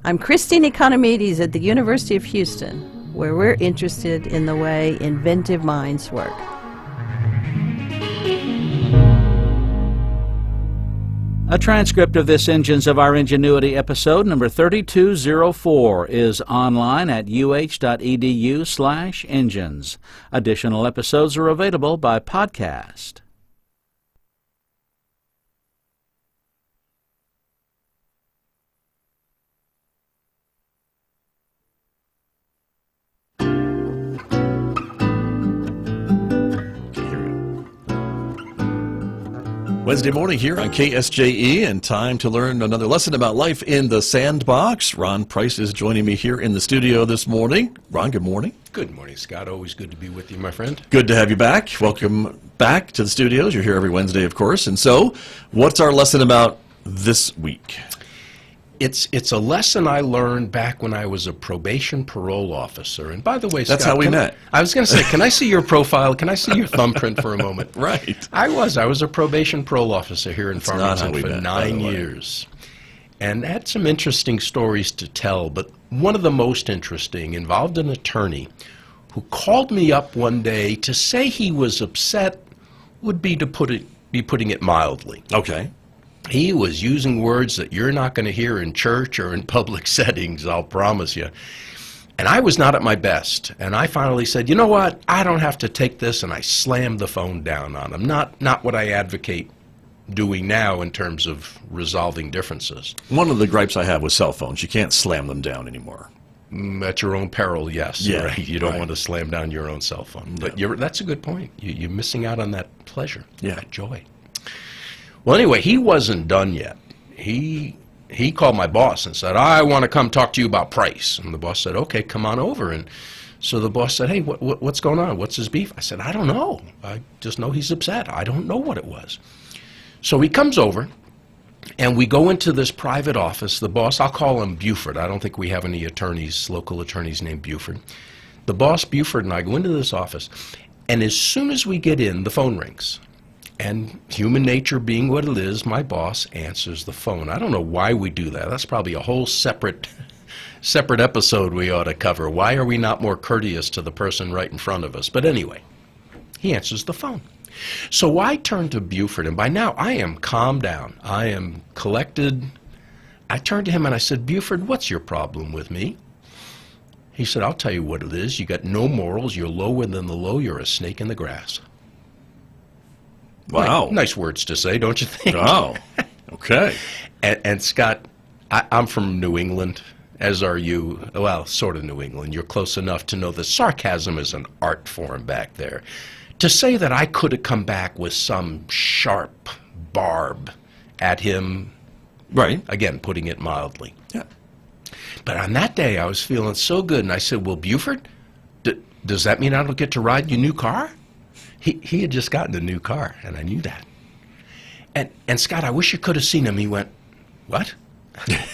I'm Christine Economides at the University of Houston, where we're interested in the way inventive minds work. A transcript of this Engines of Our Ingenuity episode number 3204 is online at uh.edu/engines. Additional episodes are available by podcast. Wednesday morning here on KSJE, and time to learn another lesson about life in the Sandbox. Ron Price is joining me here in the studio this morning. Ron, good morning. Good morning, Scott. Always good to be with you, my friend. Good to have you back. Welcome back to the studios. You're here every Wednesday, of course. And so, what's our lesson about this week? It's a lesson I learned back when I was a probation parole officer. And by the way, That's Scott, how we met. I was going to say, can I see your profile? Can I see your thumbprint for a moment? Right. I was a probation parole officer here in Farmington for met, 9 years. And had some interesting stories to tell, but one of the most interesting involved an attorney who called me up one day to say he was upset would be putting it mildly. Okay. He was using words that you're not going to hear in church or in public settings, I'll promise you. And I was not at my best. And I finally said, you know what, I don't have to take this, and I slammed the phone down on him. Not what I advocate doing now in terms of resolving differences. One of the gripes I have with cell phones, you can't slam them down anymore. At your own peril, yes. Yeah, right. You don't right. want to slam down your own cell phone. No. But that's a good point. You're missing out on that pleasure, Yeah. that joy. Well, anyway, he wasn't done yet. He called my boss and said, I want to come talk to you about price. And the boss said, okay, come on over. And so the boss said, hey, what's going on? What's his beef? I said, I don't know. I just know he's upset. I don't know what it was. So he comes over, and we go into this private office. The boss, I'll call him Buford. I don't think we have any attorneys, local attorneys named Buford. The boss, Buford, and I go into this office, and as soon as we get in, the phone rings. And human nature being what it is, my boss answers the phone. I don't know why we do that. That's probably a whole separate episode we ought to cover. Why are we not more courteous to the person right in front of us? But anyway, he answers the phone. So I turn to Buford, and by now I am calmed down. I am collected. I turned to him and I said, Buford, what's your problem with me? He said, I'll tell you what it is. You got no morals. You're lower than the low. You're a snake in the grass. Wow. Nice words to say, don't you think? Wow. Okay. And Scott, I'm from New England, as are you. Well, sort of New England. You're close enough to know that sarcasm is an art form back there. To say that I could have come back with some sharp barb at him, Right. again, putting it mildly. Yeah. But on that day, I was feeling so good, and I said, well, Buford, does that mean I don't get to ride your new car? He had just gotten a new car, and I knew that. And Scott, I wish you could have seen him. He went, what?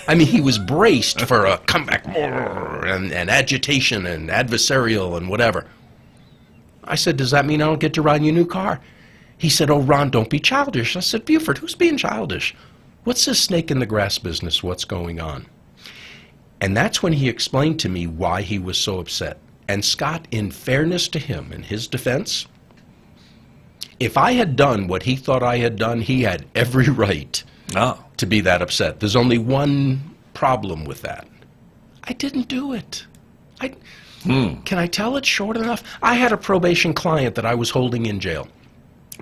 I mean, he was braced for a comeback and agitation and adversarial and whatever. I said, does that mean I don't get to ride your new car? He said, oh, Ron, don't be childish. I said, Buford, who's being childish? What's this snake in the grass business? What's going on? And that's when he explained to me why he was so upset. And Scott, in fairness to him, in his defense, if I had done what he thought I had done, he had every right to be that upset. There's only one problem with that. I didn't do it. Can I tell it short enough? I had a probation client that I was holding in jail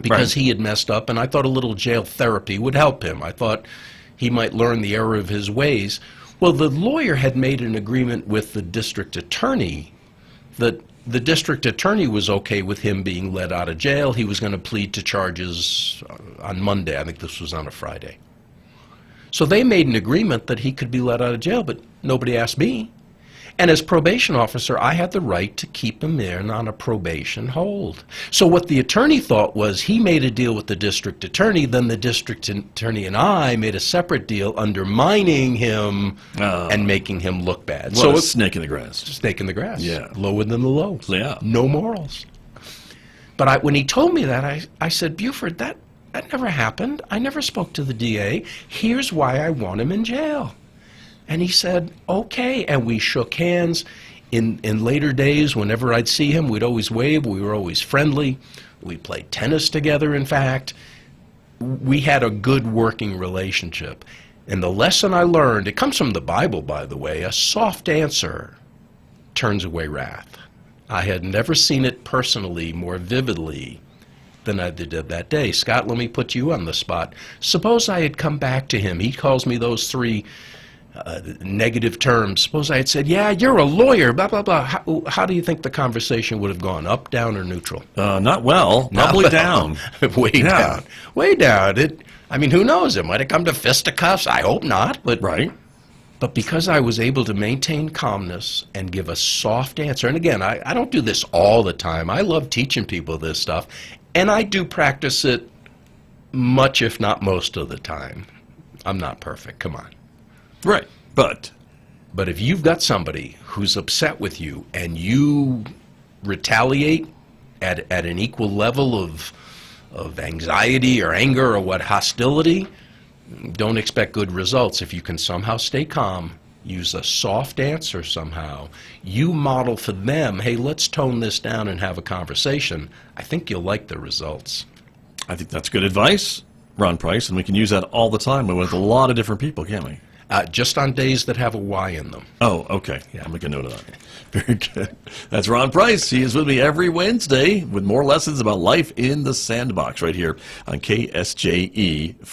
because he had messed up, and I thought a little jail therapy would help him. I thought he might learn the error of his ways. Well, the lawyer had made an agreement with the district attorney that the district attorney was okay with him being let out of jail. He was going to plead to charges on Monday. I think this was on a Friday. So they made an agreement that he could be let out of jail, but nobody asked me. And as probation officer, I had the right to keep him there on a probation hold. So what the attorney thought was he made a deal with the district attorney, then the district attorney and I made a separate deal undermining him and making him look bad. Well, so it's snake in the grass. Snake in the grass. Yeah. Lower than the low. Yeah. No morals. But when he told me that, I said, Buford, that never happened. I never spoke to the DA. Here's why I want him in jail. And he said, okay. And we shook hands. In later days, whenever I'd see him, we'd always wave. We were always friendly. We played tennis together, in fact. We had a good working relationship. And the lesson I learned, it comes from the Bible, by the way, a soft answer turns away wrath. I had never seen it personally more vividly than I did that day. Scott, let me put you on the spot. Suppose I had come back to him. He calls me those three negative terms. Suppose I had said, yeah, you're a lawyer, blah, blah, blah. How do you think the conversation would have gone? Up, down, or neutral? Not well. Probably down. Way down. Way down. I mean, who knows? It might have come to fisticuffs. I hope not. But Right. But because I was able to maintain calmness and give a soft answer, and again, I don't do this all the time. I love teaching people this stuff, and I do practice it much, if not most of the time. I'm not perfect, come on. Right. But if you've got somebody who's upset with you and you retaliate at an equal level of anxiety or anger or hostility, don't expect good results. If you can somehow stay calm, use a soft answer somehow, you model for them, hey, let's tone this down and have a conversation, I think you'll like the results. I think that's good advice, Ron Price, and we can use that all the time with a lot of different people, can't we? Just on days that have a Y in them. Oh, okay. Yeah, I'll make a note of that. Very good. That's Ron Price. He is with me every Wednesday with more lessons about life in the Sandbox right here on KSJE.